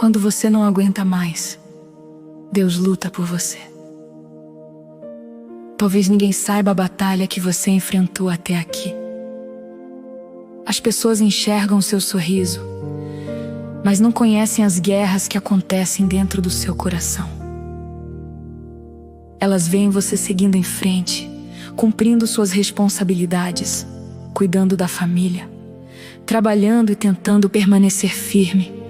Quando você não aguenta mais, Deus luta por você. Talvez ninguém saiba a batalha que você enfrentou até aqui. As pessoas enxergam seu sorriso, mas não conhecem as guerras que acontecem dentro do seu coração. Elas veem você seguindo em frente, cumprindo suas responsabilidades, cuidando da família, trabalhando e tentando permanecer firme.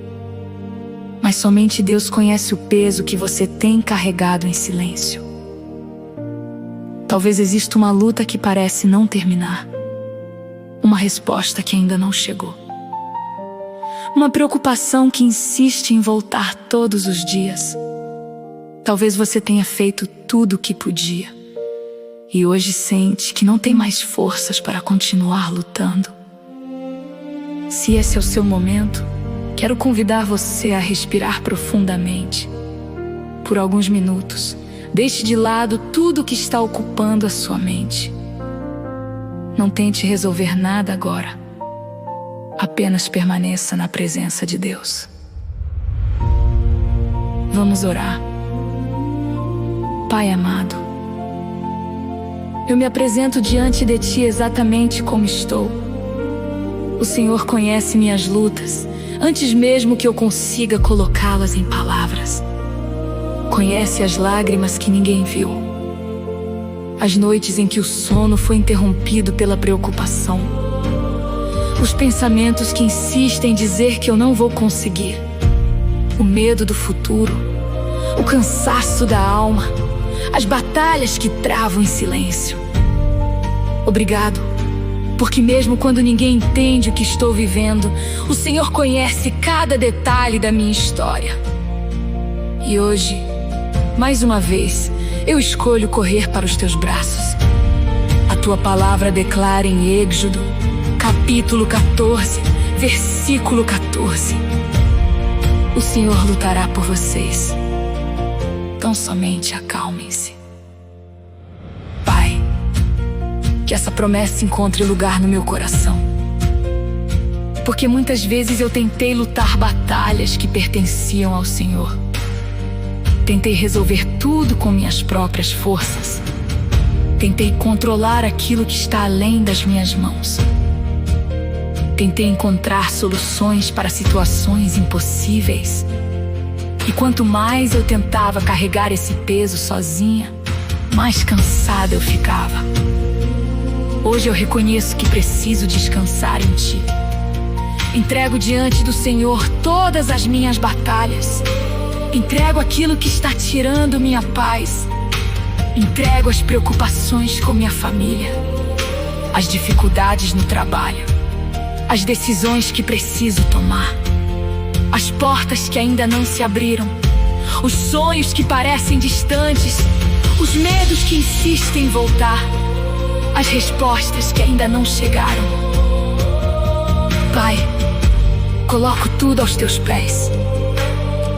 Mas somente Deus conhece o peso que você tem carregado em silêncio. Talvez exista uma luta que parece não terminar, uma resposta que ainda não chegou, uma preocupação que insiste em voltar todos os dias. Talvez você tenha feito tudo o que podia e hoje sente que não tem mais forças para continuar lutando. Se esse é o seu momento, quero convidar você a respirar profundamente. Por alguns minutos, deixe de lado tudo o que está ocupando a sua mente. Não tente resolver nada agora. Apenas permaneça na presença de Deus. Vamos orar. Pai amado, eu me apresento diante de Ti exatamente como estou. O Senhor conhece minhas lutas, antes mesmo que eu consiga colocá-las em palavras. Conhece as lágrimas que ninguém viu, as noites em que o sono foi interrompido pela preocupação, os pensamentos que insistem em dizer que eu não vou conseguir, o medo do futuro, o cansaço da alma, as batalhas que travam em silêncio. Obrigado, porque mesmo quando ninguém entende o que estou vivendo, o Senhor conhece cada detalhe da minha história. E hoje, mais uma vez, eu escolho correr para os Teus braços. A Tua palavra declara em Êxodo, capítulo 14, versículo 14: o Senhor lutará por vocês. Então somente acalmem-se. Pai, que essa promessa encontre lugar no meu coração. Porque muitas vezes eu tentei lutar batalhas que pertenciam ao Senhor. Tentei resolver tudo com minhas próprias forças. Tentei controlar aquilo que está além das minhas mãos. Tentei encontrar soluções para situações impossíveis. E quanto mais eu tentava carregar esse peso sozinha, mais cansada eu ficava. Hoje eu reconheço que preciso descansar em Ti. Entrego diante do Senhor todas as minhas batalhas. Entrego aquilo que está tirando minha paz. Entrego as preocupações com minha família, as dificuldades no trabalho, as decisões que preciso tomar, as portas que ainda não se abriram, os sonhos que parecem distantes, os medos que insistem em voltar, as respostas que ainda não chegaram. Pai, coloco tudo aos Teus pés,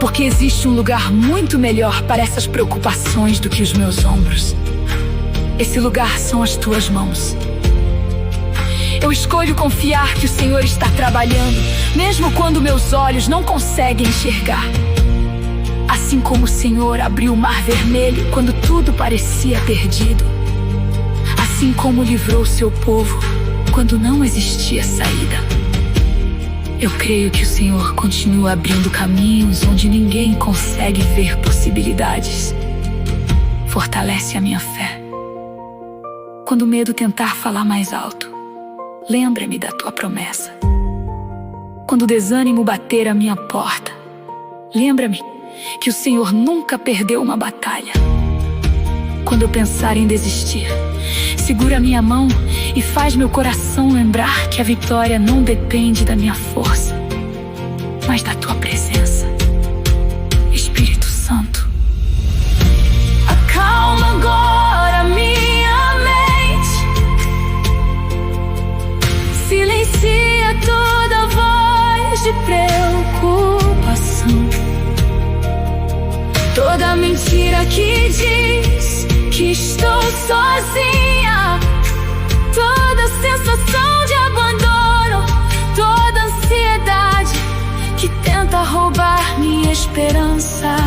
porque existe um lugar muito melhor para essas preocupações do que os meus ombros. Esse lugar são as Tuas mãos. Eu escolho confiar que o Senhor está trabalhando, mesmo quando meus olhos não conseguem enxergar. Assim como o Senhor abriu o Mar Vermelho quando tudo parecia perdido. Assim como livrou o Seu povo quando não existia saída. Eu creio que o Senhor continua abrindo caminhos onde ninguém consegue ver possibilidades. Fortalece a minha fé. Quando o medo tentar falar mais alto, lembra-me da Tua promessa. Quando o desânimo bater a minha porta, lembra-me que o Senhor nunca perdeu uma batalha. Quando eu pensar em desistir, segura minha mão e faz meu coração lembrar que a vitória não depende da minha força, mas da Tua presença. Espírito Santo, acalma agora minha mente. Silencia toda voz de preocupação, toda mentira que diz que estou sozinha, toda sensação de abandono, toda ansiedade que tenta roubar minha esperança,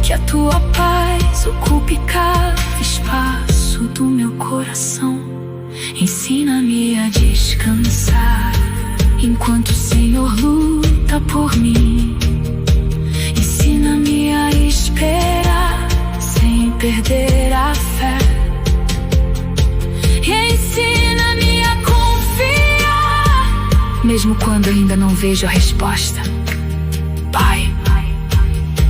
que a tua paz ocupe cada espaço do meu coração. Ensina-me a descansar enquanto o Senhor luta por mim. Ensina-me a esperar sem perder a fé. E ensina-me a confiar, mesmo quando ainda não vejo a resposta. Pai,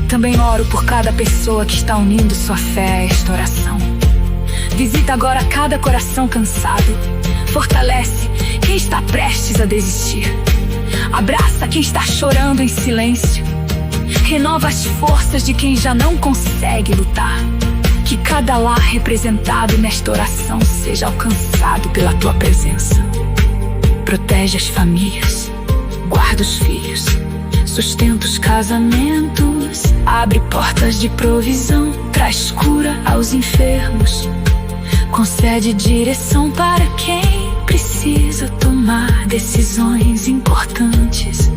também oro por cada pessoa que está unindo sua fé a esta oração. Visita agora cada coração cansado. Fortalece quem está prestes a desistir. Abraça quem está chorando em silêncio. Renova as forças de quem já não consegue lutar. Que cada lar representado nesta oração seja alcançado pela tua presença. Protege as famílias, guarda os filhos, sustenta os casamentos, abre portas de provisão, traz cura aos enfermos, concede direção para quem precisa tomar decisões importantes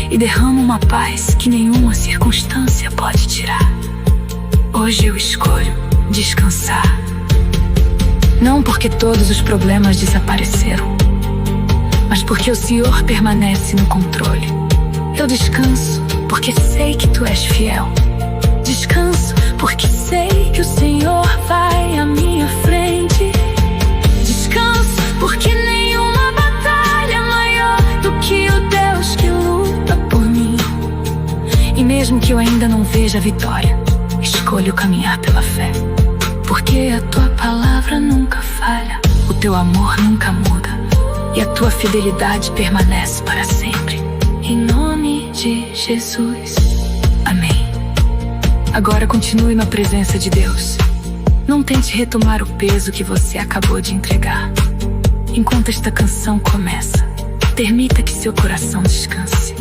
e derrama uma paz que nenhuma circunstância pode tirar. Hoje eu escolho descansar, não porque todos os problemas desapareceram, mas porque o Senhor permanece no controle. Eu descanso porque sei que tu és fiel. Descanso porque sei que o Senhor vai à minha frente. Descanso porque nenhuma batalha é maior do que o Deus que luta por mim. E mesmo que eu ainda não veja a vitória, escolho caminhar pela fé, porque a tua palavra nunca falha, o teu amor nunca muda e a tua fidelidade permanece para sempre. Em nome de Jesus, amém. Agora continue na presença de Deus. Não tente retomar o peso que você acabou de entregar. Enquanto esta canção começa, permita que seu coração descanse.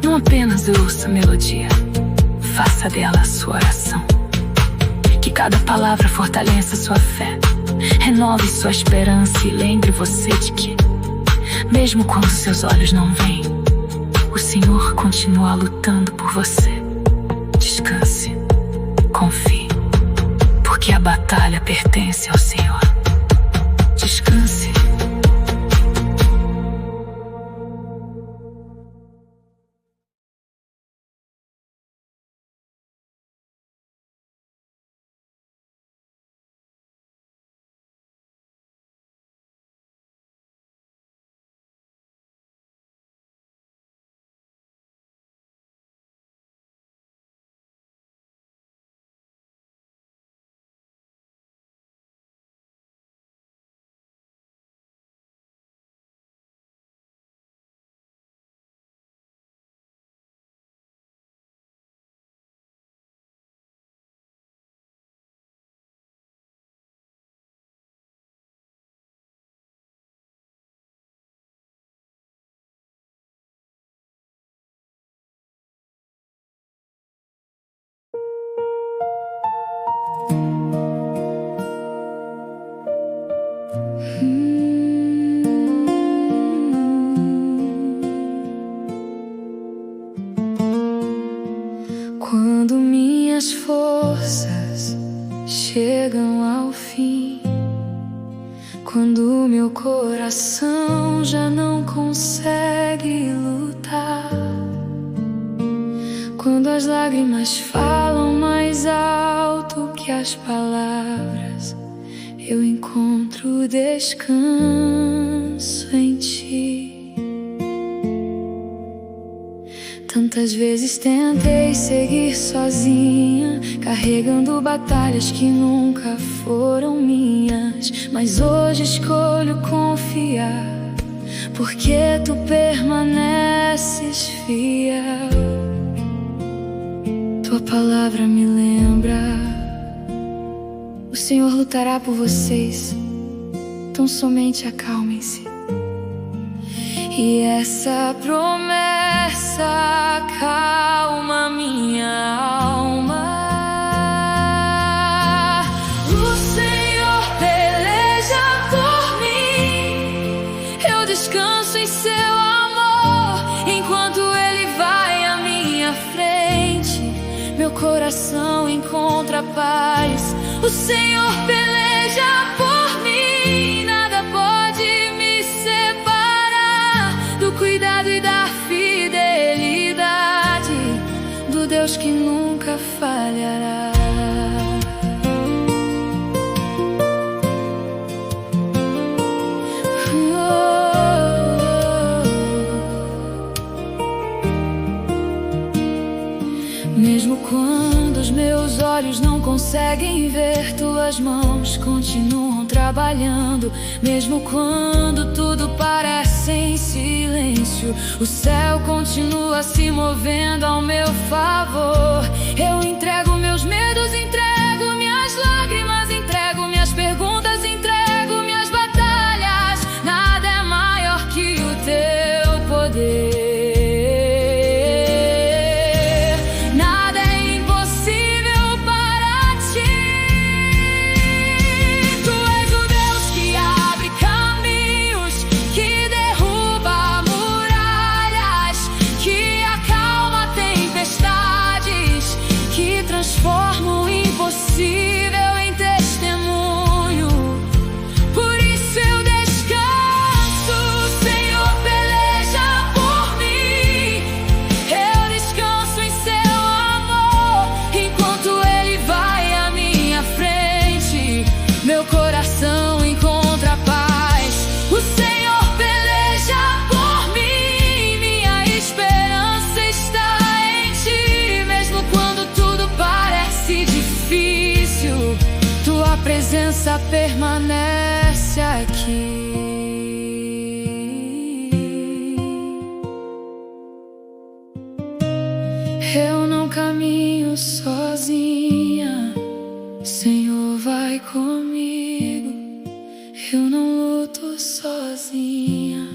Não apenas ouça a melodia, faça dela a sua oração. Que cada palavra fortaleça sua fé, renove sua esperança e lembre você de que, mesmo quando seus olhos não veem, o Senhor continua lutando por você. Descanse, confie, porque a batalha pertence ao Senhor. Descanse. Quando minhas forças chegam ao fim, quando meu coração já não consegue lutar, quando as lágrimas falam mais alto que as palavras, eu encontro descanso em ti. Tantas vezes tentei seguir sozinha, carregando batalhas que nunca foram minhas, mas hoje escolho confiar, porque tu permaneces fiel. Tua palavra me lembra, o Senhor lutará por vocês, então somente acalmem-se. E essa promessa acalma minha alma. O Senhor peleja por mim, eu descanso em seu amor, enquanto Ele vai à coração encontra paz. O Senhor peleja por mim, nada pode me separar do cuidado e da fidelidade do Deus que nunca falhará. Mesmo quando os meus olhos não conseguem ver, tuas mãos continuam trabalhando. Mesmo quando tudo parece em silêncio, o céu continua se movendo ao meu favor. Eu entrego meus medos, entrego minhas lágrimas, entrego minhas perguntas, entrego minhas batalhas. Nada é maior que o teu poder. Transforma o impossível em testemunho. Por isso eu descanso. O Senhor peleja por mim. Eu descanso em seu amor, enquanto Ele vai à minha frente. Meu coração encontra paz. O Senhor peleja por mim. Minha esperança está em Ti. Mesmo quando tudo parece difícil, tua presença permanece aqui. Eu não caminho sozinha, Senhor vai comigo. Eu não luto sozinha,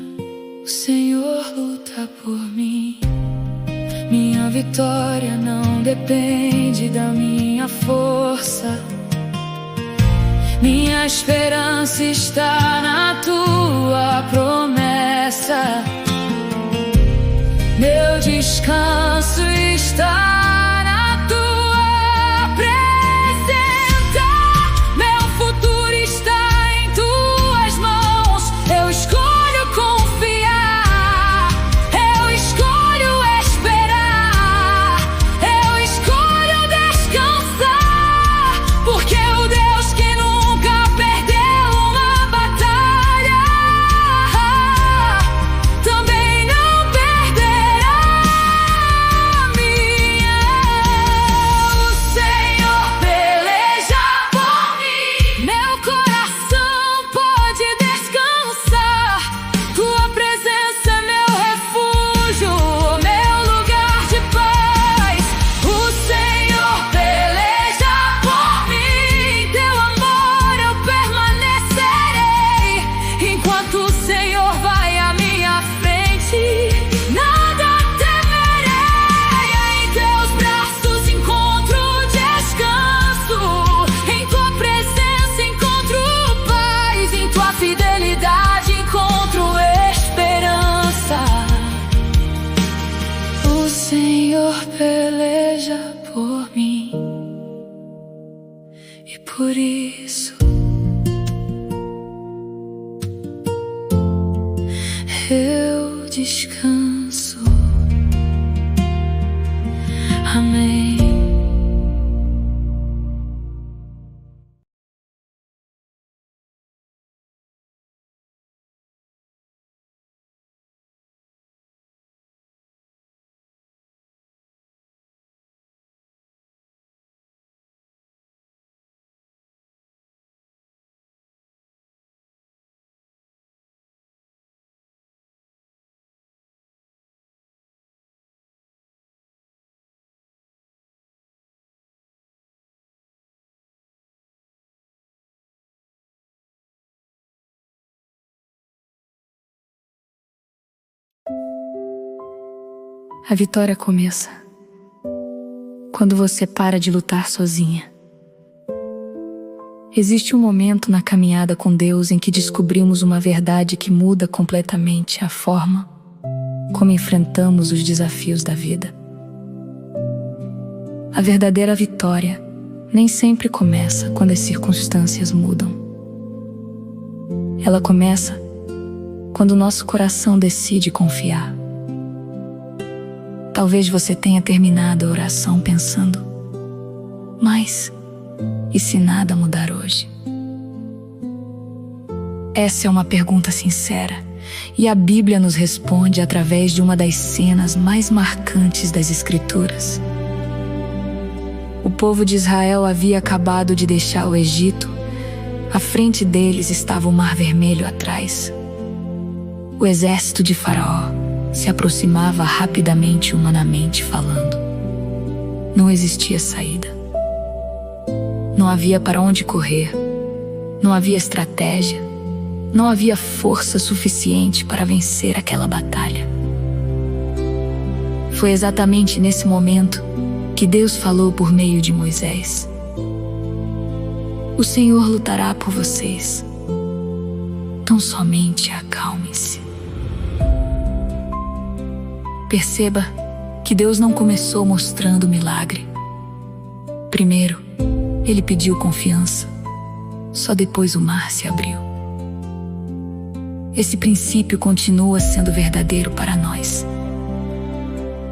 o Senhor luta por mim. Minha vitória não depende da minha força. Minha esperança está na tua promessa. Meu descanso está na tua presença. Meu futuro está em tuas mãos. Eu escolho confiar. Eu escolho esperar. Eu escolho descansar. Porque o Deus que nunca perdeu uma batalha também não perderá a minha. O Senhor peleja por mim. Meu coração pode descansar. Tua presença é meu refúgio, meu lugar de paz. O Senhor peleja por mim. Teu amor eu permanecerei, enquanto o Senhor vai à minha frente. Nada temerei. Em teus braços encontro descanso. Em tua presença encontro paz. Em tua fidelidade encontro esperança. O Senhor peleja por mim, e por isso eu descanso. Amém. A vitória começa quando você para de lutar sozinha. Existe um momento na caminhada com Deus em que descobrimos uma verdade que muda completamente a forma como enfrentamos os desafios da vida. A verdadeira vitória nem sempre começa quando as circunstâncias mudam. Ela começa quando o nosso coração decide confiar. Talvez você tenha terminado a oração pensando: mas e se nada mudar hoje? Essa é uma pergunta sincera, e a Bíblia nos responde através de uma das cenas mais marcantes das Escrituras. O povo de Israel havia acabado de deixar o Egito. À frente deles estava o Mar Vermelho atrás. O exército de Faraó se aproximava rapidamente, humanamente falando. Não existia saída. Não havia para onde correr. Não havia estratégia. Não havia força suficiente para vencer aquela batalha. Foi exatamente nesse momento que Deus falou por meio de Moisés: o Senhor lutará por vocês. Tão somente acalmem-se. Perceba que Deus não começou mostrando o milagre. Primeiro, Ele pediu confiança. Só depois o mar se abriu. Esse princípio continua sendo verdadeiro para nós.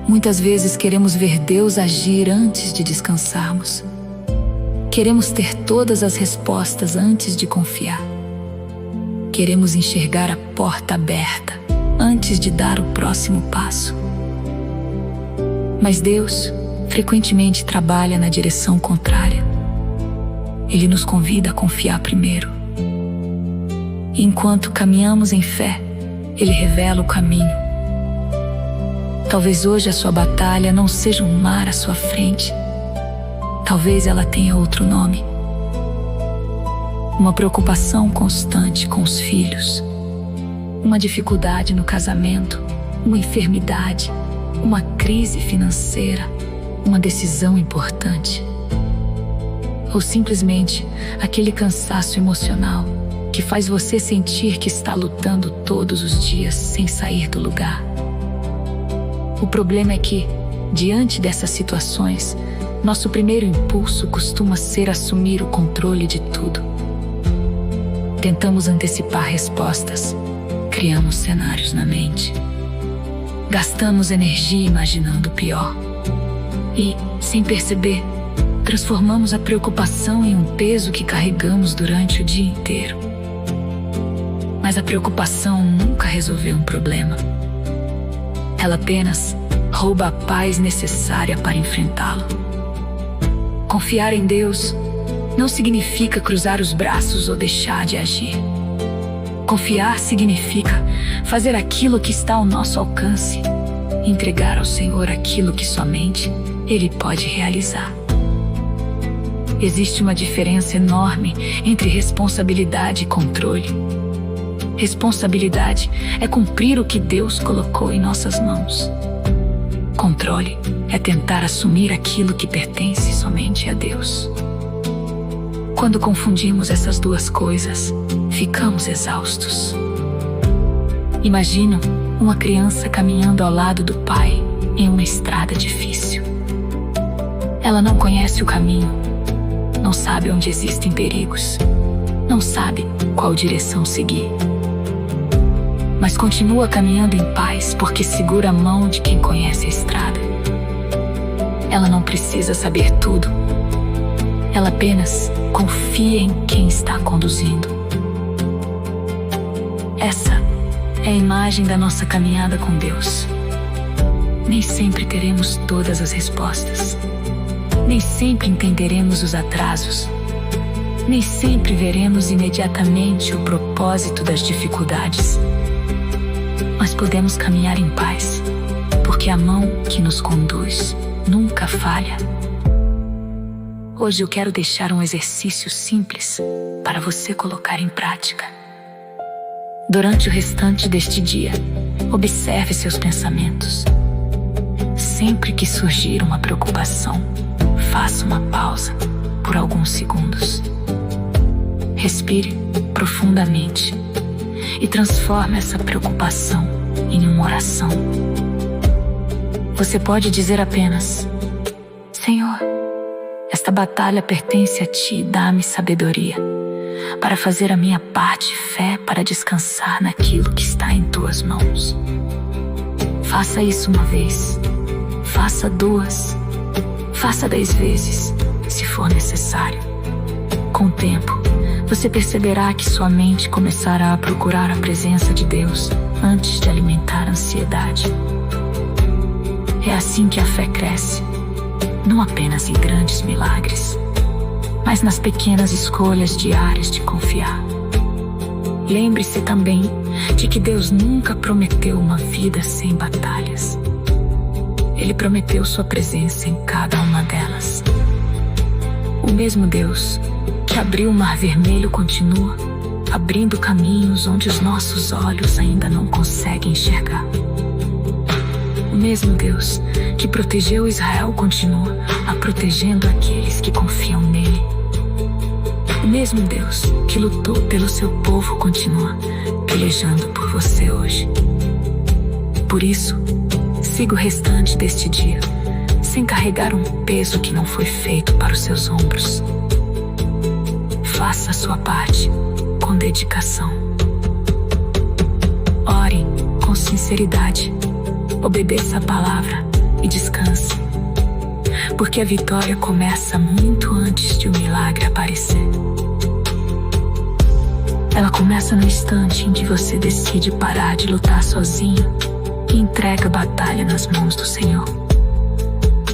Muitas vezes queremos ver Deus agir antes de descansarmos. Queremos ter todas as respostas antes de confiar. Queremos enxergar a porta aberta antes de dar o próximo passo. Mas Deus frequentemente trabalha na direção contrária. Ele nos convida a confiar primeiro. E enquanto caminhamos em fé, Ele revela o caminho. Talvez hoje a sua batalha não seja um mar à sua frente. Talvez ela tenha outro nome. Uma preocupação constante com os filhos. Uma dificuldade no casamento. Uma enfermidade. Uma crise financeira. Uma decisão importante. Ou simplesmente aquele cansaço emocional que faz você sentir que está lutando todos os dias sem sair do lugar. O problema é que, diante dessas situações, nosso primeiro impulso costuma ser assumir o controle de tudo. Tentamos antecipar respostas, criamos cenários na mente, gastamos energia imaginando o pior e, sem perceber, transformamos a preocupação em um peso que carregamos durante o dia inteiro. Mas a preocupação nunca resolveu um problema. Ela apenas rouba a paz necessária para enfrentá-lo. Confiar em Deus não significa cruzar os braços ou deixar de agir. Confiar significa fazer aquilo que está ao nosso alcance, entregar ao Senhor aquilo que somente Ele pode realizar. Existe uma diferença enorme entre responsabilidade e controle. Responsabilidade é cumprir o que Deus colocou em nossas mãos. Controle é tentar assumir aquilo que pertence somente a Deus. Quando confundimos essas duas coisas, ficamos exaustos. Imagina uma criança caminhando ao lado do pai em uma estrada difícil. Ela não conhece o caminho, não sabe onde existem perigos, não sabe qual direção seguir. Mas continua caminhando em paz porque segura a mão de quem conhece a estrada. Ela não precisa saber tudo. Ela apenas confia em quem está conduzindo. Essa é a imagem da nossa caminhada com Deus. Nem sempre teremos todas as respostas. Nem sempre entenderemos os atrasos. Nem sempre veremos imediatamente o propósito das dificuldades. Mas podemos caminhar em paz, porque a mão que nos conduz nunca falha. Hoje eu quero deixar um exercício simples para você colocar em prática. Durante o restante deste dia, observe seus pensamentos. Sempre que surgir uma preocupação, faça uma pausa por alguns segundos. Respire profundamente e transforme essa preocupação em uma oração. Você pode dizer apenas: Senhor, essa batalha pertence a ti, dá-me sabedoria para fazer a minha parte, fé para descansar naquilo que está em tuas mãos. Faça isso uma vez, faça 2, faça 10 vezes, se for necessário. Com o tempo, você perceberá que sua mente começará a procurar a presença de Deus antes de alimentar a ansiedade. É assim que a fé cresce, não apenas em grandes milagres, mas nas pequenas escolhas diárias de confiar. Lembre-se também de que Deus nunca prometeu uma vida sem batalhas. Ele prometeu sua presença em cada uma delas. O mesmo Deus que abriu o Mar Vermelho continua abrindo caminhos onde os nossos olhos ainda não conseguem enxergar. O mesmo Deus que protegeu Israel continua protegendo aqueles que confiam nele. O mesmo Deus que lutou pelo seu povo continua pelejando por você hoje. Por isso, siga o restante deste dia sem carregar um peso que não foi feito para os seus ombros. Faça a sua parte com dedicação. Ore com sinceridade. Obedeça a palavra e descanse, porque a vitória começa muito antes de o milagre aparecer. Ela começa no instante em que você decide parar de lutar sozinho e entrega a batalha nas mãos do Senhor.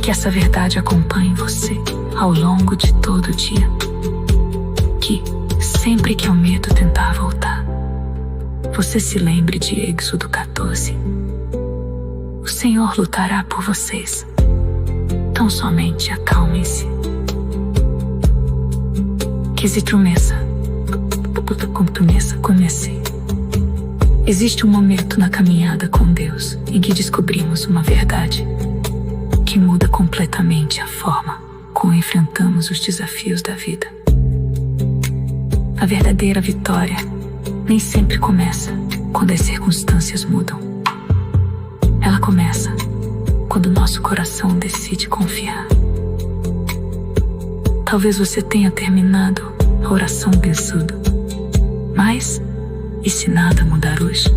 Que essa verdade acompanhe você ao longo de todo o dia. Que, sempre que o medo tentar voltar, você se lembre de Êxodo 14. O Senhor lutará por vocês. Tão somente acalmem-se. Comece. Existe um momento na caminhada com Deus em que descobrimos uma verdade que muda completamente a forma como enfrentamos os desafios da vida. A verdadeira vitória nem sempre começa quando as circunstâncias mudam. Ela começa quando nosso coração decide confiar. Talvez você tenha terminado a oração pensando: mas e se nada mudar hoje?